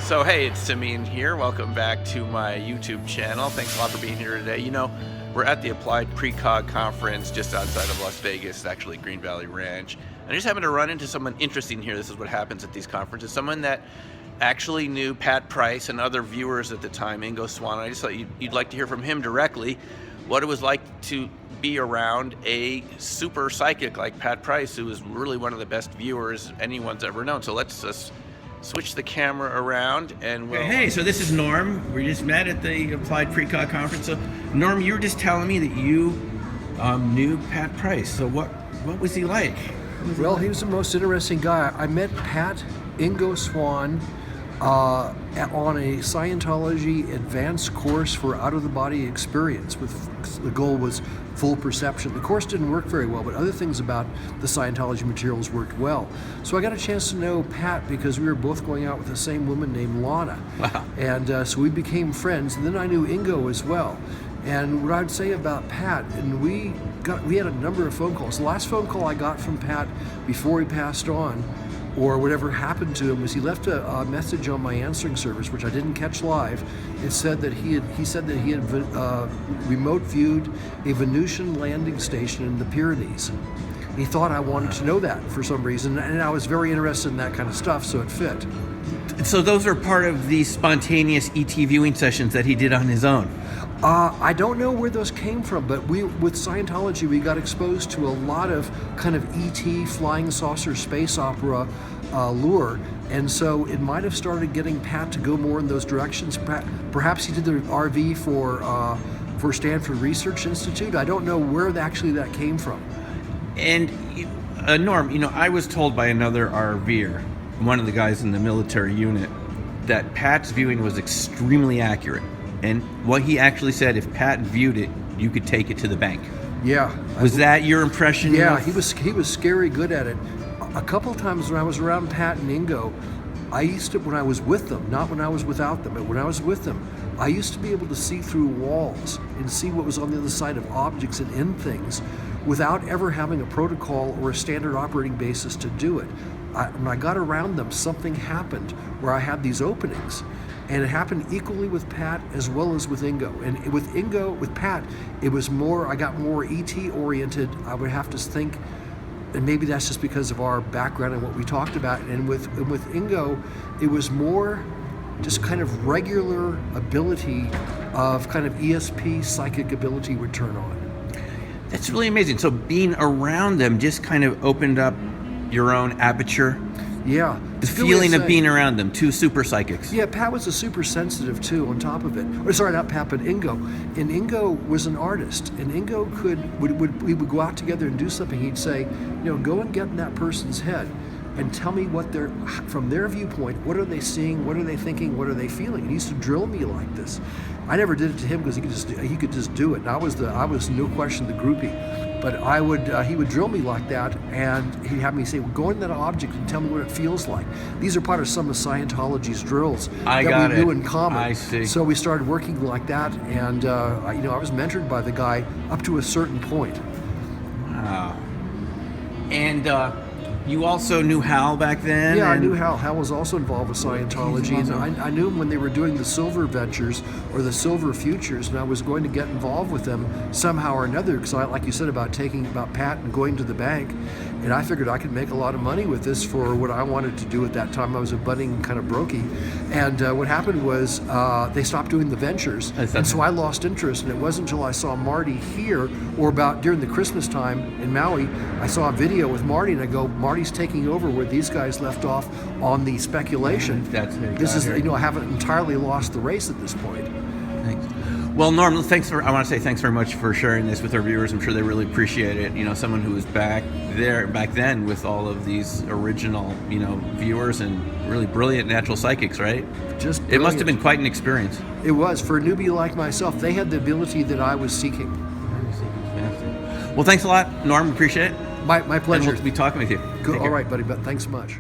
So hey, it's Simeon here. Welcome back to my YouTube channel. Thanks a lot for being here today. You know, we're at the Applied Precog conference just outside of Las Vegas, actually Green Valley Ranch. And I just happened to run into someone interesting here. This is what happens at these conferences. Someone that actually knew Pat Price and other viewers at the time, Ingo, Swann. I just thought you'd like to hear from him directly what it was like to be around a super psychic like Pat Price, who was really one of the best viewers anyone's ever known. So let's just switch the camera around and we'll... Hey, so this is Norm. We just met at the Applied Precog conference. So Norm, you were just telling me that you knew Pat Price. So what was he like? Well, he was the most interesting guy. I met Pat, Ingo, Swann on a Scientology advanced course for out-of-the-body experience. The goal was full perception. The course didn't work very well, but other things about the Scientology materials worked well. So I got a chance to know Pat because we were both going out with the same woman named Lana. Wow. And so we became friends, and then I knew Ingo as well. And what I'd say about Pat, and we had a number of phone calls. The last phone call I got from Pat before he passed on, or whatever happened to him, was he left a message on my answering service, which I didn't catch live. It said that he had remote viewed a Venusian landing station in the Pyrenees. He thought I wanted to know that for some reason, and I was very interested in that kind of stuff, so it fit. So those are part of the spontaneous ET viewing sessions that he did on his own? I don't know where those came from, but with Scientology, we got exposed to a lot of kind of ET, flying saucer, space opera lure, and so it might have started getting Pat to go more in those directions. Perhaps he did the RV for Stanford Research Institute. I don't know where actually that came from. And Norm, you know, I was told by another RVer, one of the guys in the military unit, that Pat's viewing was extremely accurate. And what he actually said, if Pat viewed it, you could take it to the bank. Yeah. Was that your impression? Yeah, he was scary good at it. A couple of times when I was around Pat and Ingo, I used to, when I was with them, not when I was without them, but when I was with them, I used to be able to see through walls and see what was on the other side of objects and in things without ever having a protocol or a standard operating basis to do it. When I got around them, something happened where I had these openings. And it happened equally with Pat as well as with Ingo. And with Pat, it was more, I got more ET oriented, I would have to think, and maybe that's just because of our background and what we talked about. And with Ingo, it was more just kind of regular ability of kind of ESP psychic ability would turn on. That's really amazing. So being around them just kind of opened up your own aperture. Yeah. The feeling of being around them, two super psychics. Yeah, Pat was a super sensitive too on top of it. Or sorry, not Pat, but Ingo. And Ingo was an artist. And Ingo we would go out together and do something. He'd say, you know, go and get in that person's head and tell me what from their viewpoint, what are they seeing, what are they thinking, what are they feeling? And he used to drill me like this. I never did it to him because he could just do it. And I was no question the groupie. But he would drill me like that, and he'd have me say, well, go in that object and tell me what it feels like. These are part of some of Scientology's drills that we knew in common. I see. So we started working like that, and I was mentored by the guy up to a certain point. Wow. And you also knew Hal back then? Yeah, I knew Hal. Hal was also involved with Scientology, and I knew him when they were doing the Silver Ventures or the Silver Futures, and I was going to get involved with them somehow or another because, like you said, about Pat and going to the bank, and I figured I could make a lot of money with this for what I wanted to do at that time. I was a budding kind of brokey, and what happened was they stopped doing the ventures, and so I lost interest, and it wasn't until I saw Marty here, or about during the Christmas time in Maui, I saw a video with Marty, and I go, Marty's taking over where these guys left off on the speculation. This is, I haven't entirely lost the race at this point. Thanks. Well, Norm, I want to say thanks very much for sharing this with our viewers. I'm sure they really appreciate it. You know, someone who was back then with all of these original, viewers and really brilliant natural psychics, right? Just brilliant. It must have been quite an experience. It was. For a newbie like myself, they had the ability that I was seeking. Well, thanks a lot, Norm. Appreciate it. My pleasure. And we'll be talking with you. Good. All right, buddy. But thanks much.